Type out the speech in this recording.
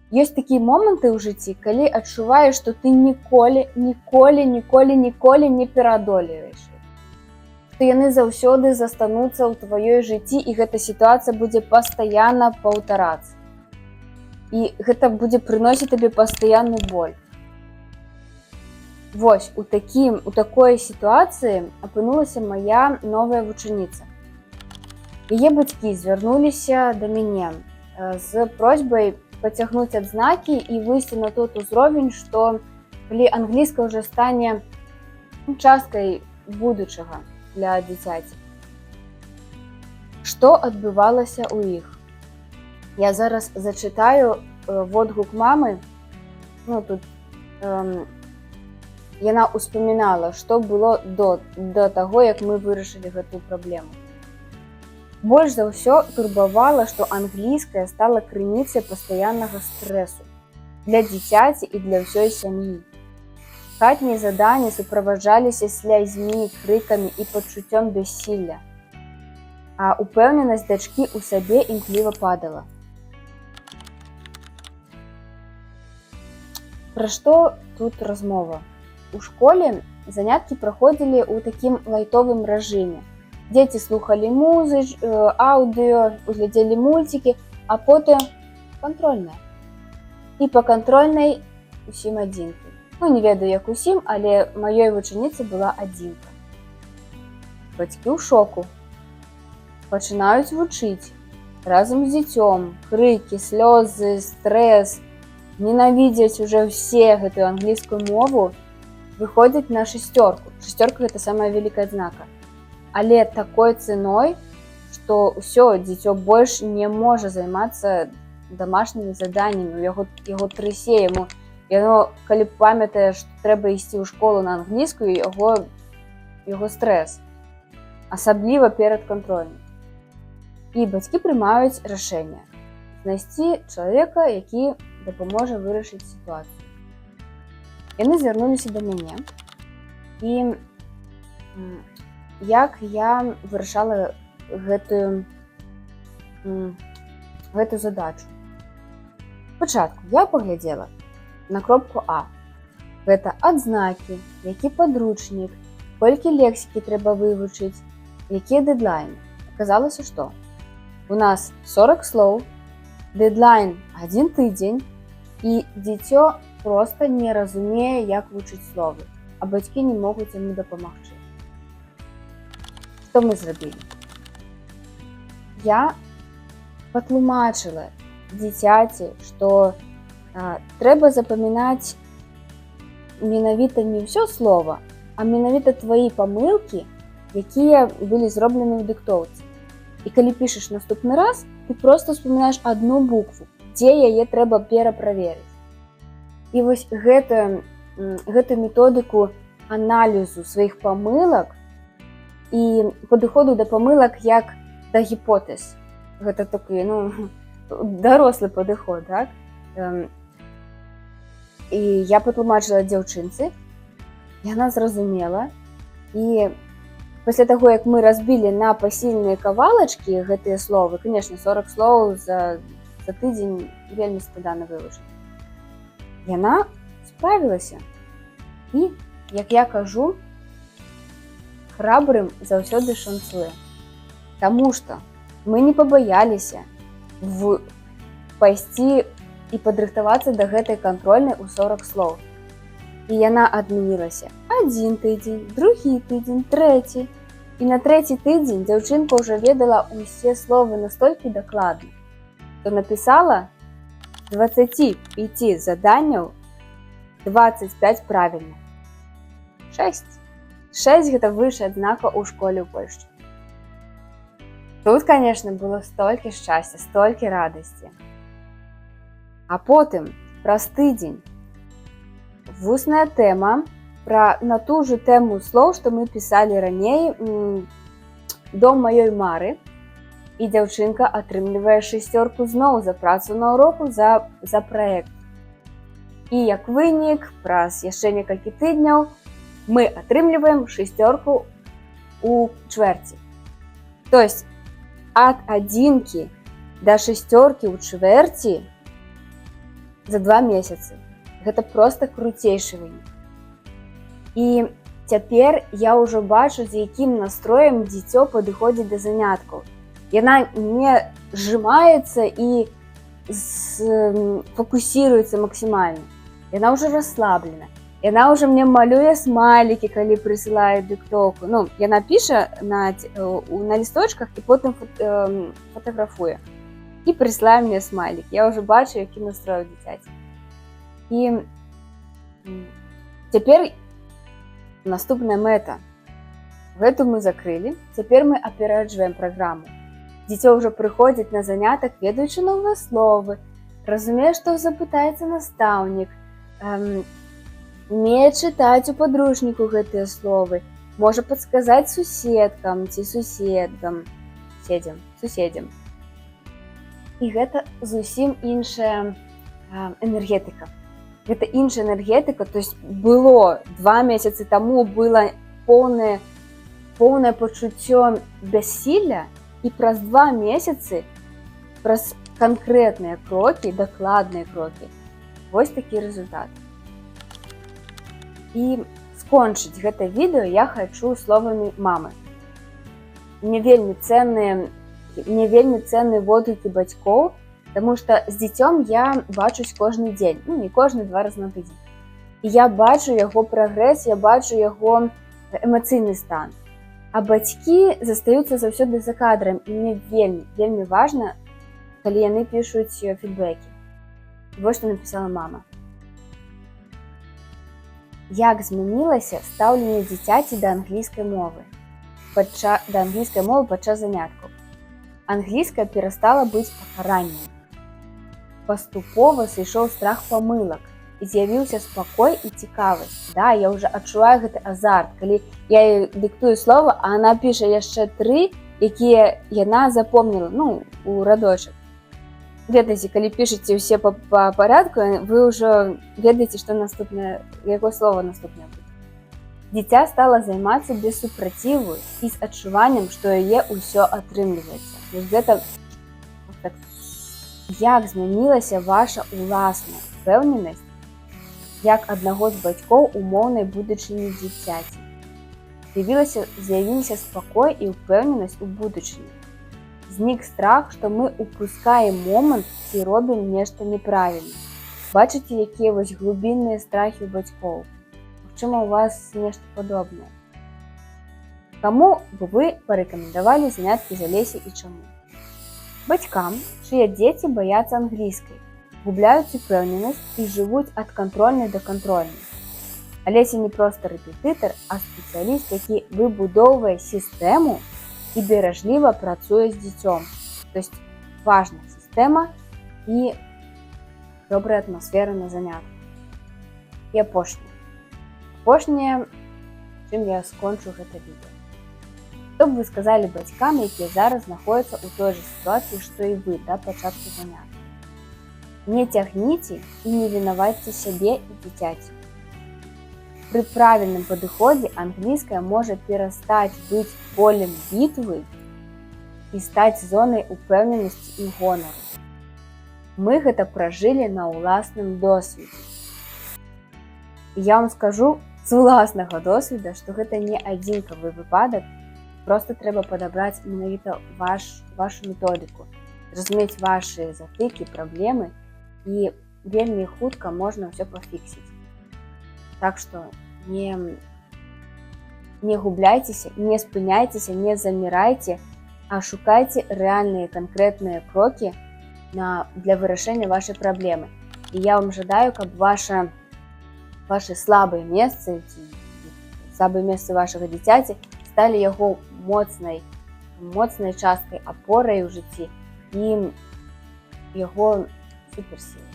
Ёсць такія моманты ў жыцці, калі адчуваеш, што ты ніколі не пераадолееш. Што яны заўсёды застануцца ў тваёй жыцці, і гэта сітуацыя будзе пастаянна паўтарацца. І гэта будзе прыносіць табе пастаянны боль. Вось, у такой сітуацыі апынулася мая новая вучаніца. Яе бацькі звярнуліся да мяне з просьбай пацягнуць адзнакі і выйсці на тот узровень, што калі англійская ўжо стане часткай будучага для дзіцяці. Што адбывалася ў іх? Я зараз зачытаю водгук мамы. Тут яна ўспамінала, што было да таго, як мы вырашылі гэтую праблему. Больш за ўсё турбавала, што англійская стала крыніцай пастаяннага стрэсу для дзіцяці і для ўсёй сям'і. Хатнія заданні суправаджаліся слязьмі, крыкамі і пачуццём бяссілля. А упэўненасць дачкі ў сабе імкліва падала. Пра што тут размова? У школе заняткі праходзілі ў такім лайтовым рэжыме. Дзеці слухалі аўдыё, глядзелі мульцікі, а потым кантрольная. І па кантрольнай усім адзінкі. Не ведаю, як усім, але маёй вучаніцы была адзінка. Бацькі ў шоку. Пачынаюць вучыць. Разам з дзіцём. Крыкі, слёзы, стрэс. Ненавідзяць уже ўсе гэтую англійскую мову. Выходзяць на 6. 6 – гэта самая вялікая адзнака. Але такой цэной, што ўсё, дзіцё больш не можа займацца дамашнімі заданнямі, яго трысе, яно, калі памятае, што трэба ісці ў школу на англійскую, яго стрэс, асабліва перад кантрольнай. І бацькі прымаюць рашэнне знайсці чалавека, які дапаможа вырашыць сітуацыю. Яны звярнуліся да мяне, і як я вырашала гэту задачу. Спачатку я паглядзела на кропку А. Гэта адзнакі, які падручнік, колькі лексікі трэба вывучыць, якія дэдлайны. Аказалася, што у нас 40 слоў, дэдлайн 1 тыдзень, і дзіцё проста не разумее, як вучыць словы, а бацькі не могуць яму дапамагчы. Што мы зрабілі? Я патлумачыла дзіцяці, што трэба запамінаць менавіта не ўсё слова, а менавіта твои памылкі, якія былі зроблены ў дыктоўцы. І калі пішаш наступны раз, ты проста успамінаеш адну букву, дзе яе трэба пераправерыць. І вось гэту методыку аналізу сваіх памылак і падыходу да памылак як да гіпотэз. Гэта такі, дарослы падыход, так? І я патлумачыла дзяўчынцы, яна зразумела, і пасля таго, як мы разбілі на пасільныя кавалачкі гэтыя словы, канешне, 40 слоў за тыдзень вельмі складана вывучыць, яна справілася. І, як я кажу, храбрым заўсёды шанцуе. Таму што мы не пабаяліся пайсці і падрыхтавацца да гэтай кантрольнай у 40 слоў. І яна адмянілася 1 тыдзень, 2 тыдзень, 3. І на 3 тыдзень дзяўчынка ўжо ведала ўсе словы настолькі дакладна, што напісала 25 заданняў 25 правільна. 6 гэта вышэйшая адзнака ў школе ў Польшчы. Тут, конечно, было столькі шчасця, столькі радасці. А потым, праз тыдзень, вусная тэма на ту же тэму слоў, што мы пісалі раней, «Дом маёй мары», і дзяўчынка атрымлівае 6 зноў за працу на уроку за праект. І як вынік, праз яшчэ некалькі тыдняў, мы атрымліваем 6 у чвэрці. То есть ад 1 да 6 у чвэрці за 2 месяцы. Гэта проста круцейшы вынік. І цяпер я ўжо бачу, з якім настроем дзіцё падыходзіць да заняткаў. Яна не сжимаецца і фокусируется максимально. Яна уже расслаблена. Яна уже мне малюе смайлики, калі присылает диктовку. Ну, яна піша на листочках і потім фотографує. І присылає мне смайлик. Я уже бачу, які настрой у дитяті. І цяпер наступная мета. Гэту мы закрылі. Цяпер мы апераджваем праграму. Дзіцё ўжо прыходзіць на занятак, ведаючы новыя словы, разумее, што запытаецца настаўнік, умее чытаць у падручніку гэтыя словы, можа падсказаць суседкам ці суседзям. І гэта зусім іншая энергетыка. Гэта іншая энергетыка, то есть было 2 месяцы таму было поўнае пачуццё бяссілля, і праз 2 месяцы, праз канкрэтныя крокі, дакладныя крокі, вось такі результат. І скончыць гэта відэо я хачу словамі мамы. Мне вельмі ценныя водгукі бацькоў, таму што з дзіцём я бачусь кожны дзень, ну не кожны, 2 разы на тыдзень. І я бачу яго прагрэс, я бачу яго эмацыйны стан. А бацькі застаюцца заўсёды за кадрам, і мне вельмі важна, калі яны пішуць фідбэкі. Вось што напісала мама. Як змянілася стаўленне дзіцяці да англійскай мовы падчас заняткаў. Англійская перастала быць пакараннем. Паступова сышоў страх памылак. І з'явіўся спакой і цікавасць. Да, я ўжо адчуваю гэты азарт, калі я ёй дыктую слова, а она піша яшчэ 3, якія яна запомніла, ну, у радочак. Ведаеце, калі пішаце ўсе па парадку, вы ўжо ведаеце, што наступнае, якое слово наступнае будзе. Дзіця стала займацца без супраціву і з адчуваннем, што яе ўсё атрымліваецца. Гэта так, як змянілася ваша уласная ўпэўненасць як аднаго з бацькоў умоўнай будучыні дзіцяці. З'явіліся спакой і ўпэўненасць у будучыні. Знік страх, што мы упускаем момант ці робім нешта неправільна. Бачыце, якія вось глыбінныя страхі ў бацькоў? Магчыма, у вас нешта падобнае. Каму бы вы парэкамендавалі заняткі з Алесяй і чаму? Бацькам, чые дзеці баяцца англійскай, губляюць упэўненасць і жывуць ад кантрольнай да кантрольнай. Алеся не проста рэпетытар, а спецыяліст, які выбудоўвае сістэму і беражліва працуе з дзіцём. То есть важна сістэма і добрая атмасфера на занятках. І апошняе, чым я скончу гэта відэо. Што б вы сказалі бацькам, якія зараз знаходзяцца ў той жа сітуацыі, што і вы да пачатку заняткаў? Не цягніце і не вінавайце сябе і дзіцяці. Пры правільным падыходзе англійская можа перастаць быць полем бітвы і стаць зонай упэўненасці і гонару. Мы гэта пражылі на ўласным досведзе. І я вам скажу з уласнага досведа, што гэта не адзінкавы выпадак, проста трэба падабраць менавіта вашу методыку, зразумець вашы затыкі, праблемы, і вельмі хутка можна ўсё пафіксіць. Так што не губляйцеся, не спыняйцеся, не замірайце, а шукайце рэальныя канкрэтныя крокі для вырашэння вашай праблемы. І я вам жадаю, каб вашы слабыя месцы вашага дзіцяці сталі яго моцнай часткай, апорай у жыцці і яго суперсілай.